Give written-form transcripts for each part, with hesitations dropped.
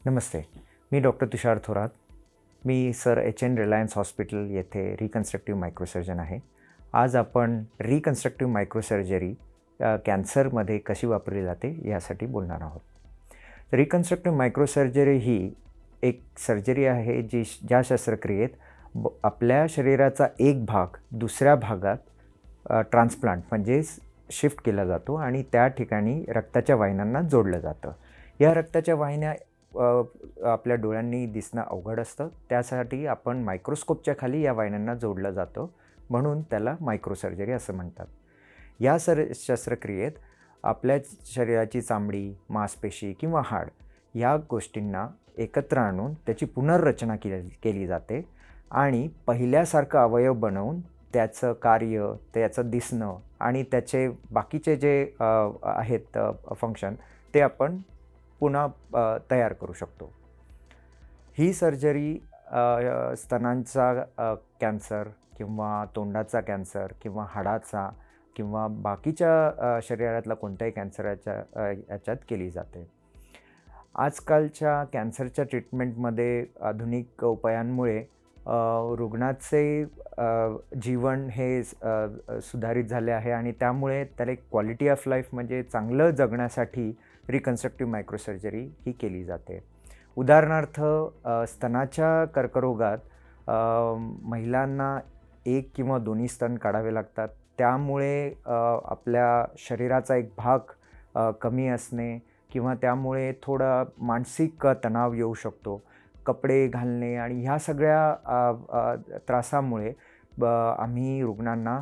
नमस्ते. मी doctor तुषार थोरात. मी sir H.N.. Reliance hospital येथे रिकन्स्ट्रक्टिव्ह मायक्रोसर्जन आहे. आज आपण रिकन्स्ट्रक्टिव्ह मायक्रोसर्जरी कॅन्सरमध्ये कशी वापरली जाते यासाठी बोलणार आहोत. रिकन्स्ट्रक्टिव्ह मायक्रोसर्जरी ही एक सर्जरी आहे ज्या शस्त्रक्रियेत आपल्या शरीराचा एक भाग दुसऱ्या भागात ट्रान्सप्लांट म्हणजे शिफ्ट केला जातो आणि त्या ठिकाणी रक्ताच्या वाहिन्यांना जोडलं जातं. या रक्ताच्या वाहिन्या आपल्या डोळ्यांनी दिसणं अवघड असतं. त्यासाठी आपण मायक्रोस्कोपच्या खाली या वाहिन्यांना जोडलं जातं. म्हणून त्याला मायक्रोसर्जरी असं म्हणतात. या शस्त्रक्रियेत आपल्या शरीराची चामडी, मांसपेशी किंवा हाड या गोष्टींना एकत्र आणून त्याची पुनर्रचना केली जाते आणि पहिल्यासारखं अवयव बनवून त्याचं कार्य, त्याचं दिसणं आणि त्याचे बाकीचे जे आहेत फंक्शन ते आपण पुन्हा तयार करू शकतो. ही सर्जरी स्तनांचा कॅन्सर किंवा तोंडाचा कॅन्सर किंवा हाडाचा किंवा बाकीच्या शरीरातला कोणत्याही कॅन्सरच्या याच्यात केली जाते. आजकालच्या कॅन्सरच्या ट्रीटमेंटमध्ये आधुनिक उपायांमुळे रुग्णाचे जीवन हे सुधारित झाले आहे आणि त्यामुळे त्याला एक क्वालिटी ऑफ लाईफ म्हणजे चांगलं जगण्यासाठी रिकन्स्ट्रक्टिव्ह मायक्रोसर्जरी ही केली जाते. उदाहरणार्थ स्तनाच्या कर्करोगात महिलांना एक किंवा दोन्ही स्तन काढावे लागतात. त्यामुळे आपल्या शरीराचा एक भाग कमी असणे किंवा त्यामुळे थोडा मानसिक तणाव येऊ शकतो. कपडे घालणे आणि ह्या सगळ्या त्रासामुळे आम्ही रुग्णांना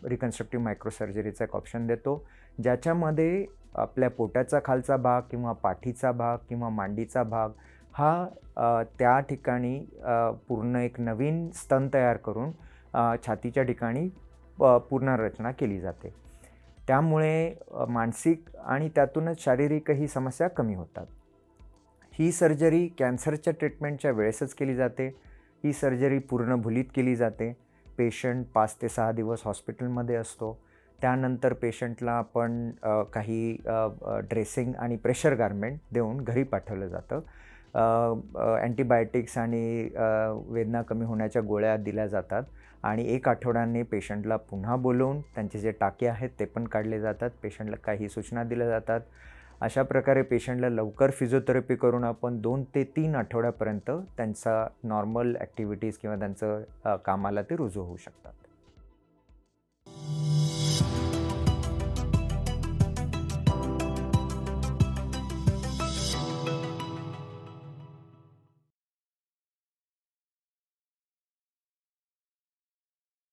रिकन्स्ट्रक्टिव्ह मायक्रोसर्जरीचा एक ऑप्शन देतो, ज्याच्यामध्ये आपल्या पोटाचा खालचा भाग किंवा पाठीचा भाग किंवा मांडीचा भाग हा त्या ठिकाणी पूर्ण एक नवीन स्तन तयार करून छातीच्या ठिकाणी पुनर्रचना केली जाते. त्यामुळे मानसिक आणि त्यातूनच शारीरिकही समस्या कमी होतात. ही सर्जरी कॅन्सरच्या ट्रीटमेंटच्या वेळेसच केली जाते. ही सर्जरी पूर्ण भुलीत केली जाते. पेशंट 5 ते 6 दिवस हॉस्पिटलमध्ये असतो. त्यानंतर पेशंटला आपण काही ड्रेसिंग आणि प्रेशर गारमेंट देऊन घरी पाठवलं जातं. अँटीबायोटिक्स आणि वेदना कमी होण्याच्या गोळ्या दिल्या जातात आणि 1 आठवड्याने पेशंटला पुन्हा बोलवून त्यांचे जे टाके आहेत ते पण काढले जातात. पेशंटला काही सूचना दिल्या जातात. अशा प्रकारे पेशंटला लवकर फिजिओथेरपी करून आपण 2 ते 3 आठवड्यापर्यंत त्यांचा नॉर्मल ॲक्टिव्हिटीज किंवा त्यांचं कामाला ते रुजू होऊ शकतात.